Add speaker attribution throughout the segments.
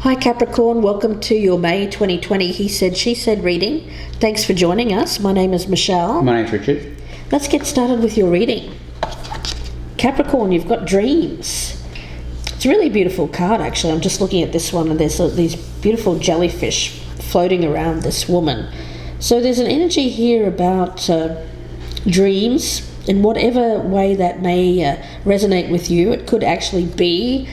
Speaker 1: Hi Capricorn, welcome to your May 2020 He Said, She Said reading. Thanks for joining us. My name is Michelle.
Speaker 2: My name's Richard.
Speaker 1: Let's get started with your reading. Capricorn, you've got dreams. It's a really beautiful card actually. I'm just looking at this one and there's these beautiful jellyfish floating around this woman. So there's an energy here about dreams in whatever way that may resonate with you. It could actually be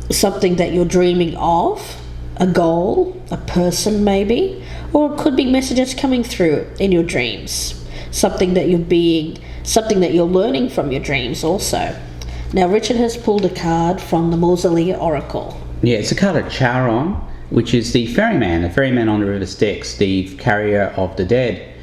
Speaker 1: something that you're dreaming of, a goal, a person maybe, or it could be messages coming through in your dreams, something that you're learning from your dreams also. Now Richard has pulled a card from the Mausoleum Oracle.
Speaker 2: Yeah, it's a card of Charon, which is the ferryman on the river Styx, the carrier of the dead.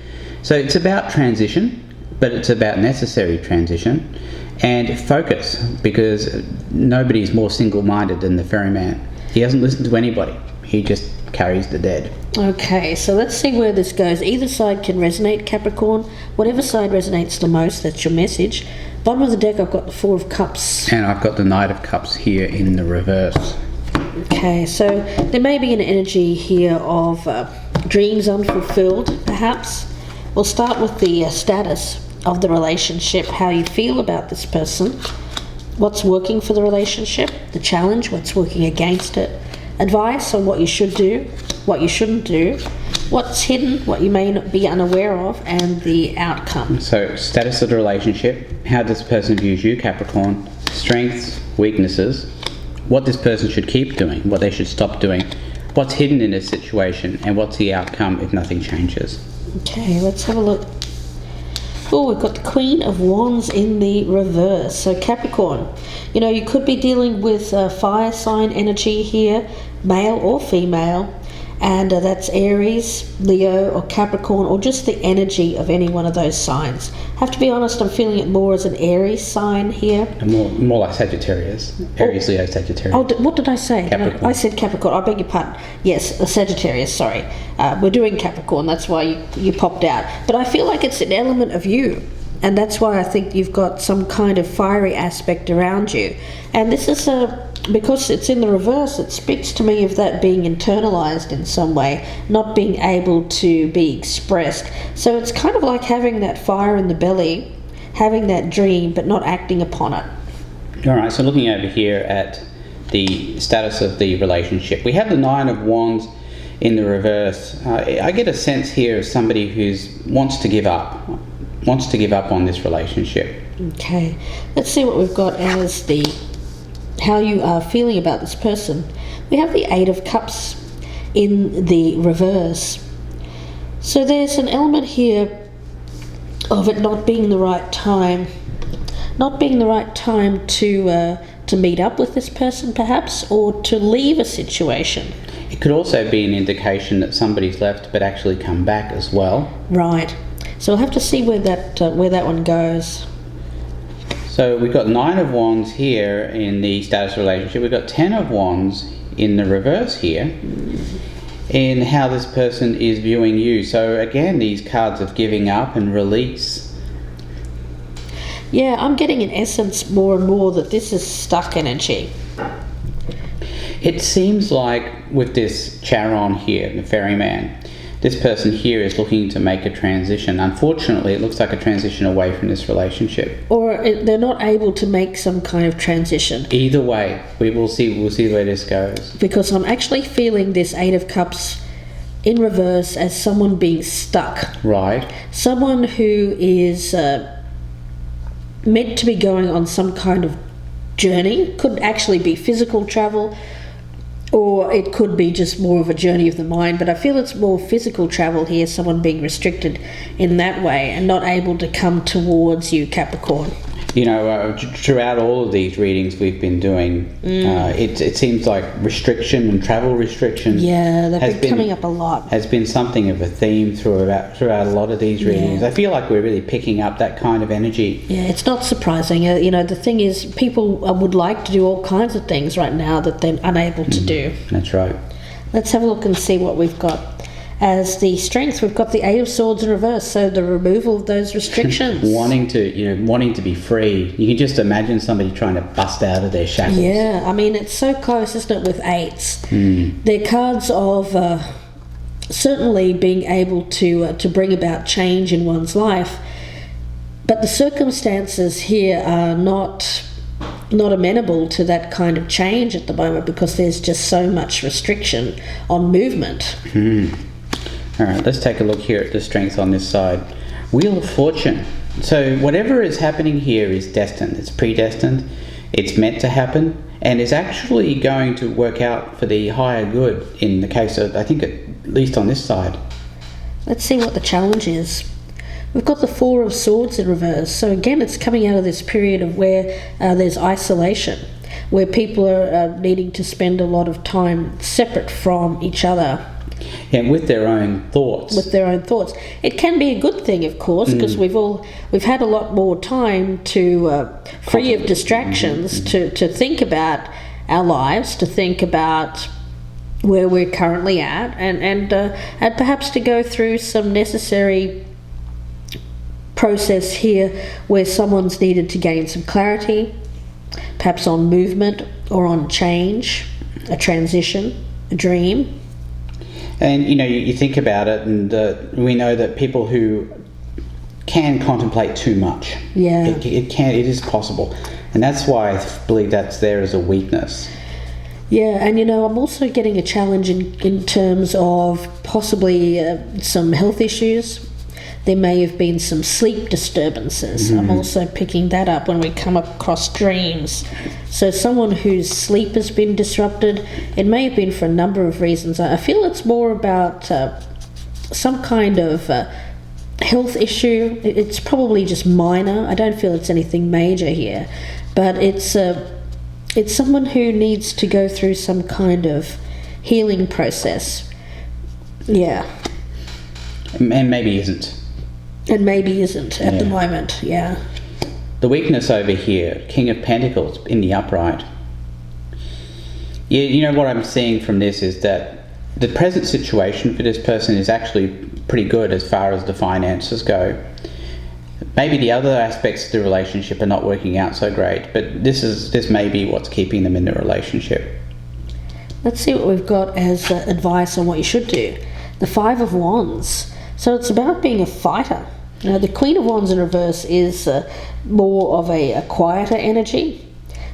Speaker 2: So it's about transition, but it's about necessary transition. And focus, because nobody's more single-minded than the ferryman. He doesn't listen to anybody. He just carries the dead.
Speaker 1: Okay, so let's see where this goes. Either side can resonate, Capricorn. Whatever side resonates the most, that's your message. Bottom of the deck, I've got the Four of Cups.
Speaker 2: And I've got the Knight of Cups here in the reverse.
Speaker 1: Okay, so there may be an energy here of dreams unfulfilled, perhaps. We'll start with the status of the relationship, how you feel about this person, what's working for the relationship, the challenge, what's working against it, advice on what you should do, what you shouldn't do, what's hidden, what you may not be unaware of, and the outcome.
Speaker 2: So status of the relationship, how this person views you, Capricorn, strengths, weaknesses, what this person should keep doing, what they should stop doing, what's hidden in this situation, and what's the outcome if nothing changes.
Speaker 1: Okay, let's have a look. Oh, we've got the Queen of Wands in the reverse. So Capricorn, you could be dealing with fire sign energy here, male or female, and that's Aries, Leo, or Capricorn, or just the energy of any one of those signs. Have to be honest, I'm feeling it more as an Aries sign here.
Speaker 2: And more like Sagittarius. Aries, Leo, Sagittarius.
Speaker 1: Oh, what did I say?
Speaker 2: Capricorn.
Speaker 1: I said Capricorn. I beg your pardon. Yes, a Sagittarius, sorry. We're doing Capricorn, that's why you popped out. But I feel like it's an element of you. And that's why I think you've got some kind of fiery aspect around you. And this is because it's in the reverse, it speaks to me of that being internalized in some way, not being able to be expressed. So it's kind of like having that fire in the belly, having that dream, but not acting upon it.
Speaker 2: All right, so looking over here at the status of the relationship, we have the Nine of Wands in the reverse. I get a sense here of somebody who wants to give up on this relationship.
Speaker 1: Okay, let's see what we've got as how you are feeling about this person. We have the Eight of Cups in the reverse. So there's an element here of it not being the right time to meet up with this person perhaps, or to leave a situation.
Speaker 2: It could also be an indication that somebody's left but actually come back as well.
Speaker 1: Right. So we'll have to see where that one goes.
Speaker 2: So we've got Nine of Wands here in the status relationship. We've got 10 of Wands in the reverse here in how this person is viewing you. So again, these cards of giving up and release.
Speaker 1: Yeah, I'm getting in essence more and more that this is stuck energy.
Speaker 2: It seems like with this Charon here, the ferryman, this person here is looking to make a transition. Unfortunately, it looks like a transition away from this relationship.
Speaker 1: Or they're not able to make some kind of transition.
Speaker 2: Either way, we'll see where this goes.
Speaker 1: Because I'm actually feeling this Eight of Cups in reverse as someone being stuck.
Speaker 2: Right.
Speaker 1: Someone who is meant to be going on some kind of journey. Could actually be physical travel, or it could be just more of a journey of the mind, but I feel it's more physical travel here, someone being restricted in that way and not able to come towards you, Capricorn.
Speaker 2: Throughout all of these readings we've been doing, it seems like restriction and travel restriction.
Speaker 1: Yeah, they've been coming up a lot.
Speaker 2: Has been something of a theme throughout a lot of these readings. I feel like we're really picking up that kind of energy.
Speaker 1: Yeah, it's not surprising. The thing is, people would like to do all kinds of things right now that they're unable to do.
Speaker 2: That's right.
Speaker 1: Let's have a look and see what we've got As the Strength, we've got the Eight of Swords in reverse, so the removal of those restrictions.
Speaker 2: wanting to be free. You can just imagine somebody trying to bust out of their shackles.
Speaker 1: Yeah, I mean, it's so close, isn't it, with eights? They're cards of certainly being able to bring about change in one's life, but the circumstances here are not amenable to that kind of change at the moment, because there's just so much restriction on movement.
Speaker 2: All right, let's take a look here at the Strength on this side. Wheel of Fortune. So whatever is happening here is destined. It's predestined. It's meant to happen, and is actually going to work out for the higher good in the case of, I think, at least on this side.
Speaker 1: Let's see what the challenge is. We've got the Four of Swords in reverse. So again, it's coming out of this period of where there's isolation, where people are needing to spend a lot of time separate from each other.
Speaker 2: Yeah, with their own thoughts.
Speaker 1: It can be a good thing, of course, because we've had a lot more time to free of distractions, to think about our lives, to think about where we're currently at, and perhaps to go through some necessary process here where someone's needed to gain some clarity, perhaps on movement or on change, a transition, a dream.
Speaker 2: And you think about it, and we know that people who can contemplate too much, it is possible, and that's why I believe that's there as a weakness.
Speaker 1: Yeah, and I'm also getting a challenge in terms of possibly some health issues. There may have been some sleep disturbances. I'm also picking that up when we come across dreams. So someone whose sleep has been disrupted, it may have been for a number of reasons. I feel it's more about some kind of health issue. It's probably just minor. I don't feel it's anything major here. But it's someone who needs to go through some kind of healing process. Yeah.
Speaker 2: And maybe isn't.
Speaker 1: And maybe isn't at the moment, yeah.
Speaker 2: The weakness over here, King of Pentacles in the upright. Yeah, what I'm seeing from this is that the present situation for this person is actually pretty good as far as the finances go. Maybe the other aspects of the relationship are not working out so great, but this may be what's keeping them in the relationship. Let's
Speaker 1: see what we've got as advice on what you should do. The Five of Wands. So it's about being a fighter. The Queen of Wands in reverse is more of a quieter energy,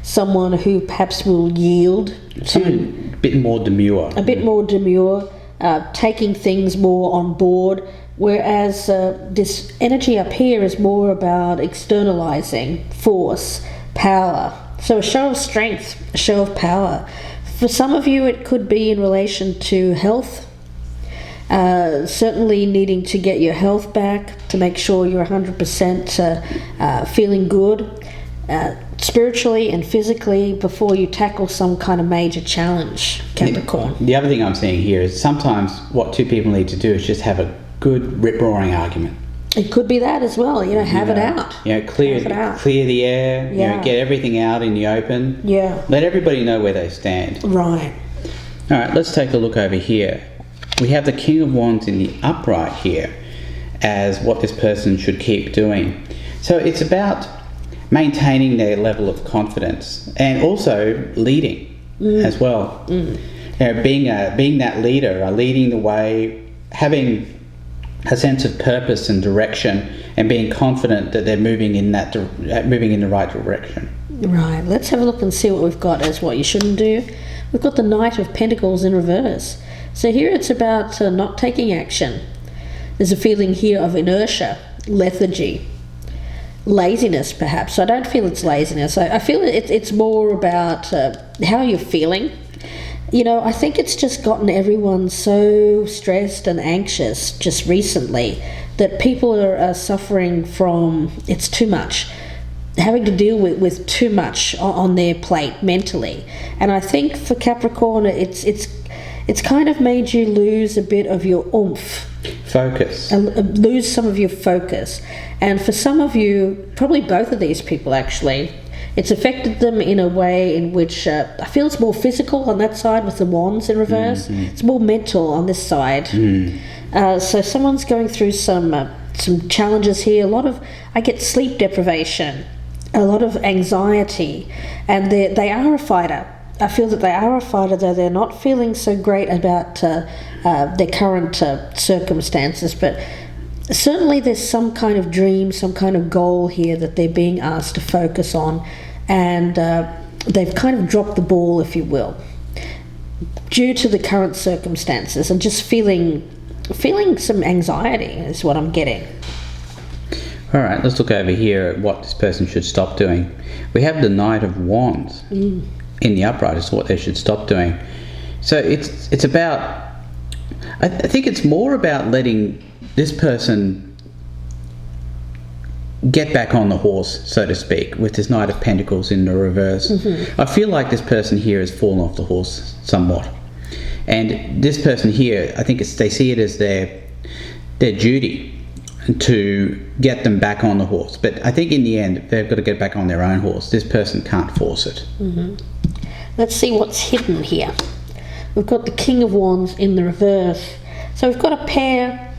Speaker 1: someone who perhaps will yield to
Speaker 2: a bit more demure.
Speaker 1: Taking things more on board, whereas this energy up here is more about externalizing force, power. So a show of strength, a show of power. For some of you, it could be in relation to health. Certainly needing to get your health back to make sure you're 100% feeling good spiritually and physically before you tackle some kind of major challenge, Capricorn.
Speaker 2: The other thing I'm seeing here is sometimes what two people need to do is just have a good rip-roaring argument.
Speaker 1: It could be that as well, have it out.
Speaker 2: Clear the air, get everything out in the open.
Speaker 1: Yeah.
Speaker 2: Let everybody know where they stand.
Speaker 1: Right.
Speaker 2: All right, let's take a look over here. We have the King of Wands in the upright here as what this person should keep doing. So it's about maintaining their level of confidence and also leading as well. Being that leader, leading the way, having a sense of purpose and direction, and being confident that they're moving in the right direction.
Speaker 1: Right. Let's have a look and see what we've got as what you shouldn't do. We've got the Knight of Pentacles in reverse. So here it's about not taking action. There's a feeling here of inertia, lethargy, laziness perhaps. I don't feel it's laziness. I feel it's more about how you're feeling. I think it's just gotten everyone so stressed and anxious just recently that people are suffering from, it's too much, having to deal with too much on their plate mentally. And I think for Capricorn, it's kind of made you lose a bit of your oomph
Speaker 2: Focus.
Speaker 1: Lose some of your focus. And for some of you, probably both of these people actually, it's affected them in a way in which I feel it's more physical on that side with the wands in reverse. It's more mental on this side. So someone's going through some challenges here. I get sleep deprivation, a lot of anxiety, and they are a fighter. I feel that they are a fighter, though they're not feeling so great about their current circumstances, but certainly there's some kind of dream, some kind of goal here that they're being asked to focus on, and they've kind of dropped the ball, if you will, due to the current circumstances, and just feeling some anxiety is what I'm getting.
Speaker 2: All right, let's look over here at what this person should stop doing. We have the Knight of Wands in the upright is what they should stop doing. So it's about, I think it's more about letting this person get back on the horse, so to speak, with this Knight of Pentacles in the reverse. I feel like this person here has fallen off the horse somewhat. And this person here, I think they see it as their duty to get them back on the horse. But I think in the end, they've got to get back on their own horse. This person can't force it.
Speaker 1: Let's see what's hidden here. We've got the King of Wands in the reverse. So we've got a pair.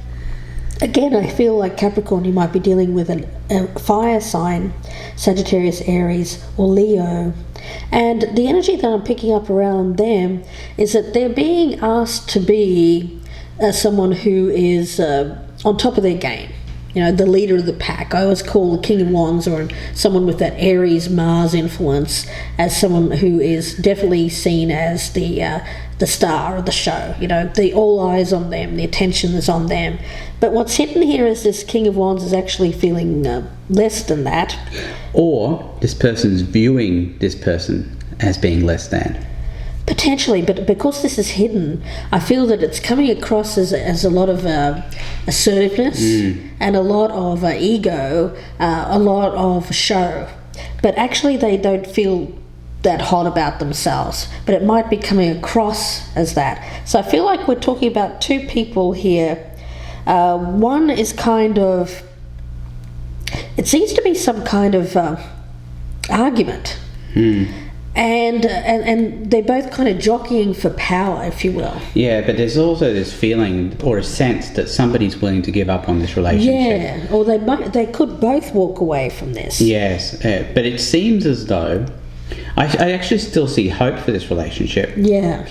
Speaker 1: Again, I feel like Capricorn, you might be dealing with a fire sign, Sagittarius, Aries, or Leo. And the energy that I'm picking up around them is that they're being asked to be someone who is on top of their game. You know, the leader of the pack. I always call the King of Wands, or someone with that Aries Mars influence, as someone who is definitely seen as the star of the show. You know, all eyes on them, the attention is on them. But what's hidden here is this King of Wands is actually feeling less than that.
Speaker 2: Or this person's viewing this person as being less than.
Speaker 1: Potentially, but because this is hidden, I feel that it's coming across as a lot of assertiveness and a lot of ego, a lot of show. But actually they don't feel that hot about themselves, but it might be coming across as that. So I feel like we're talking about two people here. One is kind of, it seems to be some kind of argument. And they're both kind of jockeying for power, if you will. Yeah,
Speaker 2: but there's also this feeling or a sense that somebody's willing to give up on this relationship.
Speaker 1: Yeah, or they could both walk away from this.
Speaker 2: Yes, but it seems as though I actually still see hope for this relationship.
Speaker 1: Yeah.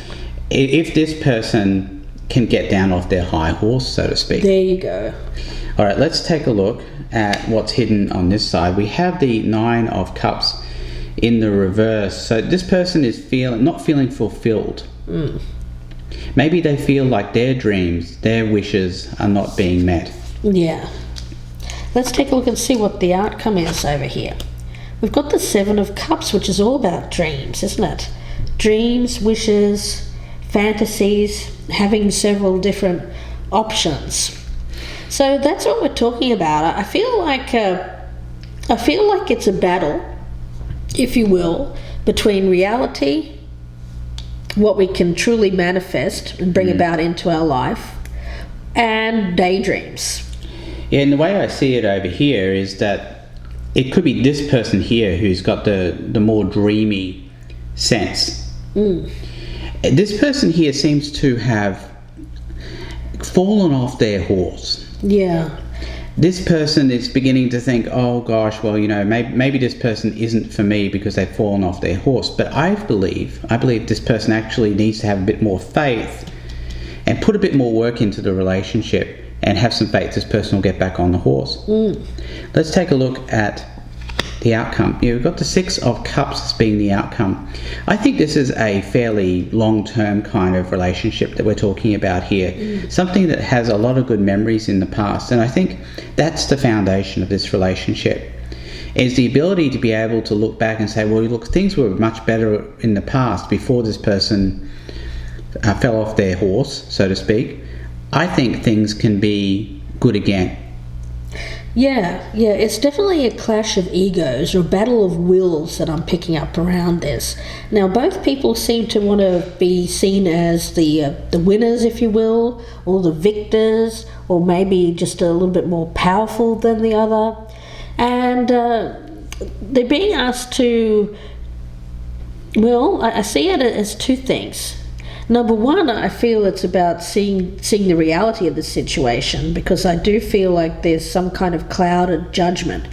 Speaker 2: If this person can get down off their high horse, so to speak.
Speaker 1: There you go.
Speaker 2: All right, let's take a look at what's hidden on this side. We have the Nine of Cups in the reverse. So this person is not feeling fulfilled. Maybe they feel like their dreams, their wishes are not being met.
Speaker 1: Yeah. Let's take a look and see what the outcome is over here. We've got the Seven of Cups, which is all about dreams, isn't it? Dreams, wishes, fantasies, having several different options. So that's what we're talking about. I feel like it's a battle, if you will, between reality, what we can truly manifest and bring about into our life, and daydreams.
Speaker 2: Yeah, and the way I see it over here is that it could be this person here who's got the more dreamy sense. This person here seems to have fallen off their horse.
Speaker 1: Yeah.
Speaker 2: This person is beginning to think, oh gosh, well, you know, maybe this person isn't for me because they've fallen off their horse. But I believe this person actually needs to have a bit more faith and put a bit more work into the relationship and have some faith this person will get back on the horse. Let's take a look at the outcome. We've got the Six of Cups as being the outcome. I think this is a fairly long-term kind of relationship that we're talking about here. Something that has a lot of good memories in the past. And I think that's the foundation of this relationship, is the ability to be able to look back and say, well, look, things were much better in the past before this person fell off their horse, so to speak. I think things can be good again.
Speaker 1: Yeah, it's definitely a clash of egos or a battle of wills that I'm picking up around this. Now, both people seem to want to be seen as the winners, if you will, or the victors, or maybe just a little bit more powerful than the other. And they're being asked to, well, I see it as two things. Number one, I feel it's about seeing the reality of the situation, because I do feel like there's some kind of clouded judgment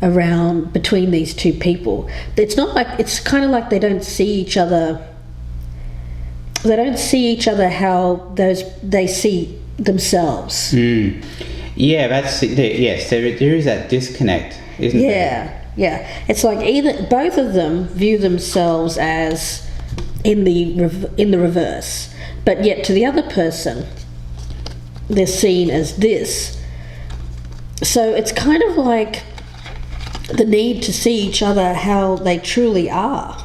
Speaker 1: around between these two people. It's not like, it's kind of like they don't see each other. They don't see each other how they see themselves.
Speaker 2: Yeah, yes. There is that disconnect, isn't there?
Speaker 1: Yeah. It's like either both of them view themselves as in the reverse, but yet to the other person they're seen as this. So it's kind of like the need to see each other how they truly are,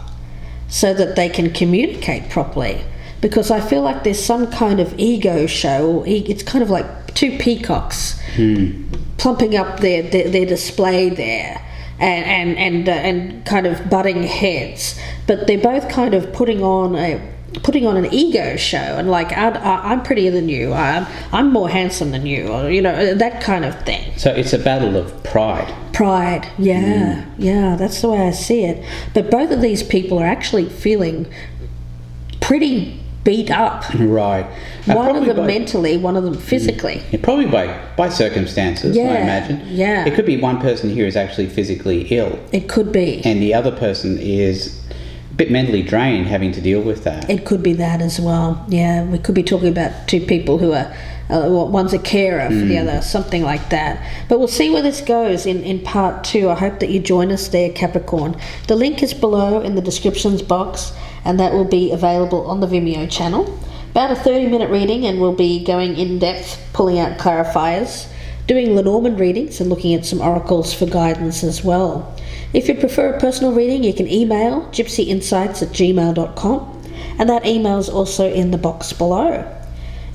Speaker 1: so that they can communicate properly. Because I feel like there's some kind of ego show, or it's kind of like two peacocks plumping up their display there. And kind of butting heads, but they're both kind of putting on an ego show, and like, I'm prettier than you, I'm more handsome than you, or that kind of thing.
Speaker 2: So it's a battle of pride.
Speaker 1: Yeah, that's the way I see it. But both of these people are actually feeling pretty beat up.
Speaker 2: Right.
Speaker 1: One of them mentally, one of them physically.
Speaker 2: Yeah, probably by circumstances, I imagine.
Speaker 1: Yeah.
Speaker 2: It could be one person here is actually physically ill.
Speaker 1: It could be.
Speaker 2: And the other person is a bit mentally drained having to deal with that.
Speaker 1: It could be that as well. Yeah, we could be talking about two people who are, one's a carer for the other, something like that. But we'll see where this goes in part 2. I hope that you join us there, Capricorn. The link is below in the descriptions box, and that will be available on the Vimeo channel. About a 30-minute reading, and we'll be going in depth, pulling out clarifiers, doing Lenormand readings, and looking at some oracles for guidance as well. If you prefer a personal reading, you can email gypsyinsights@gmail.com, and that email is also in the box below.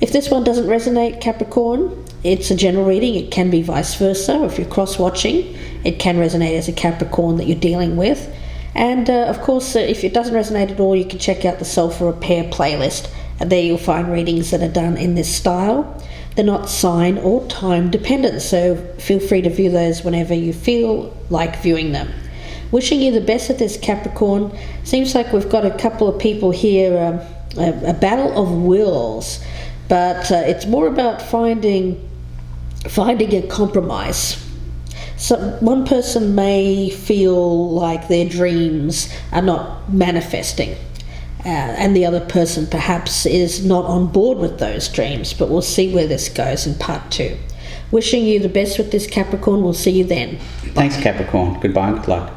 Speaker 1: If this one doesn't resonate, Capricorn, it's a general reading. It can be vice versa. If you're cross-watching, it can resonate as a Capricorn that you're dealing with. And of course, if it doesn't resonate at all, you can check out the self-repair playlist, and there you'll find readings that are done in this style. They're not sign or time dependent, so feel free to view those whenever you feel like viewing them. Wishing you the best with this, Capricorn. Seems like we've got a couple of people here, a battle of wills, but it's more about finding a compromise. So one person may feel like their dreams are not manifesting, and the other person perhaps is not on board with those dreams, but we'll see where this goes in part 2. Wishing you the best with this, Capricorn. We'll see you then.
Speaker 2: Thanks, Capricorn. Goodbye and good luck.